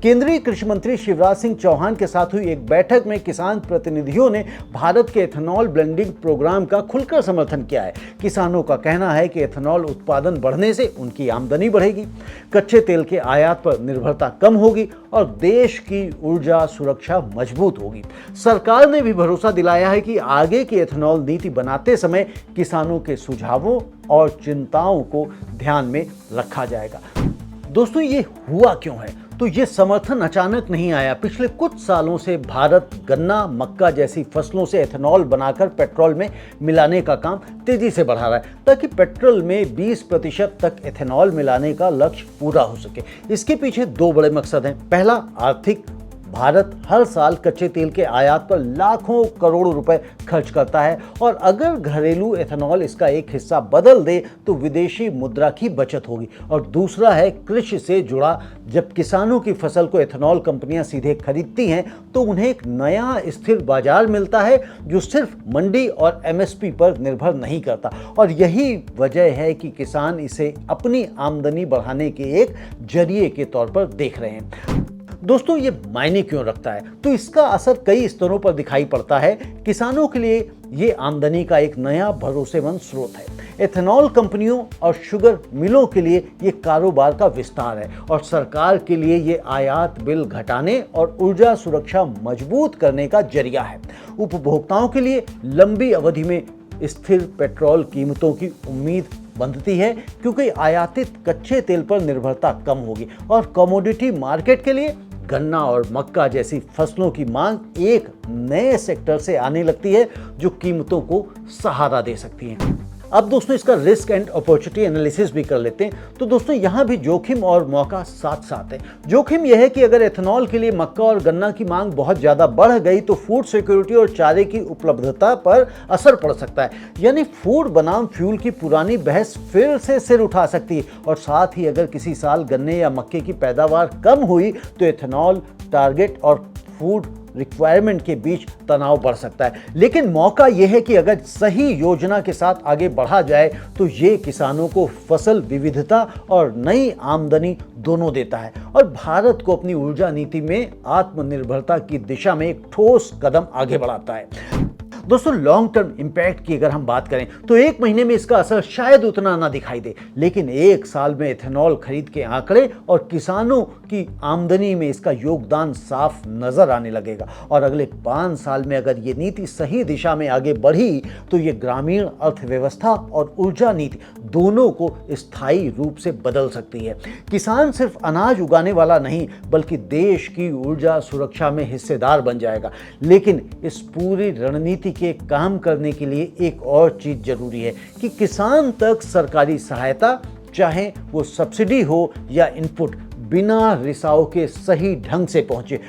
केंद्रीय कृषि मंत्री शिवराज सिंह चौहान के साथ हुई एक बैठक में किसान प्रतिनिधियों ने भारत के एथेनॉल ब्लेंडिंग प्रोग्राम का खुलकर समर्थन किया है। किसानों का कहना है कि एथेनॉल उत्पादन बढ़ने से उनकी आमदनी बढ़ेगी, कच्चे तेल के आयात पर निर्भरता कम होगी और देश की ऊर्जा सुरक्षा मजबूत होगी। सरकार ने भी भरोसा दिलाया है कि आगे की एथेनॉल नीति बनाते समय किसानों के सुझावों और चिंताओं को ध्यान में रखा जाएगा। दोस्तों, ये हुआ क्यों है? तो ये समर्थन अचानक नहीं आया। पिछले कुछ सालों से भारत गन्ना, मक्का जैसी फसलों से एथेनॉल बनाकर पेट्रोल में मिलाने का काम तेजी से बढ़ा रहा है ताकि पेट्रोल में 20% तक एथेनॉल मिलाने का लक्ष्य पूरा हो सके। इसके पीछे दो बड़े मकसद हैं। पहला, आर्थिक। भारत हर साल कच्चे तेल के आयात पर लाखों करोड़ रुपए खर्च करता है और अगर घरेलू एथेनॉल इसका एक हिस्सा बदल दे तो विदेशी मुद्रा की बचत होगी। और दूसरा है कृषि से जुड़ा। जब किसानों की फसल को एथेनॉल कंपनियां सीधे खरीदती हैं तो उन्हें एक नया स्थिर बाजार मिलता है जो सिर्फ मंडी और एमएसपी पर निर्भर नहीं करता। और यही वजह है कि किसान इसे अपनी आमदनी बढ़ाने के एक जरिए के तौर पर देख रहे हैं। दोस्तों, ये मायने क्यों रखता है? तो इसका असर कई स्तरों पर दिखाई पड़ता है। किसानों के लिए ये आमदनी का एक नया भरोसेमंद स्रोत है। एथेनॉल कंपनियों और शुगर मिलों के लिए ये कारोबार का विस्तार है और सरकार के लिए ये आयात बिल घटाने और ऊर्जा सुरक्षा मजबूत करने का जरिया है। उपभोक्ताओं के लिए लंबी अवधि में स्थिर पेट्रोल कीमतों की उम्मीद बनती है क्योंकि आयातित कच्चे तेल पर निर्भरता कम होगी। और कमोडिटी मार्केट के लिए गन्ना और मक्का जैसी फसलों की मांग एक नए सेक्टर से आने लगती है जो कीमतों को सहारा दे सकती है। अब दोस्तों, इसका रिस्क एंड अपॉर्चुनिटी एनालिसिस भी कर लेते हैं। तो दोस्तों, यहाँ भी जोखिम और मौका साथ साथ है। जोखिम यह है कि अगर एथेनॉल के लिए मक्का और गन्ना की मांग बहुत ज़्यादा बढ़ गई तो फूड सिक्योरिटी और चारे की उपलब्धता पर असर पड़ सकता है। यानी फूड बनाम फ्यूल की पुरानी बहस फिर से सिर उठा सकती है। और साथ ही अगर किसी साल गन्ने या मक्के की पैदावार कम हुई तो एथेनॉल टारगेट और फूड रिक्वायरमेंट के बीच तनाव बढ़ सकता है। लेकिन मौका यह है कि अगर सही योजना के साथ आगे बढ़ा जाए तो ये किसानों को फसल विविधता और नई आमदनी दोनों देता है और भारत को अपनी ऊर्जा नीति में आत्मनिर्भरता की दिशा में एक ठोस कदम आगे बढ़ाता है। दोस्तों, लॉन्ग टर्म इम्पैक्ट की अगर हम बात करें तो एक महीने में इसका असर शायद उतना ना दिखाई दे, लेकिन एक साल में एथेनॉल खरीद के आंकड़े और किसानों की आमदनी में इसका योगदान साफ नजर आने लगेगा। और अगले 5 साल में अगर ये नीति सही दिशा में आगे बढ़ी तो ये ग्रामीण अर्थव्यवस्था और ऊर्जा नीति दोनों को स्थायी रूप से बदल सकती है। किसान सिर्फ अनाज उगाने वाला नहीं बल्कि देश की ऊर्जा सुरक्षा में हिस्सेदार बन जाएगा। लेकिन इस पूरी रणनीति के काम करने के लिए एक और चीज जरूरी है कि किसान तक सरकारी सहायता, चाहे वो सब्सिडी हो या इनपुट, बिना रिसाव के सही ढंग से पहुंचे।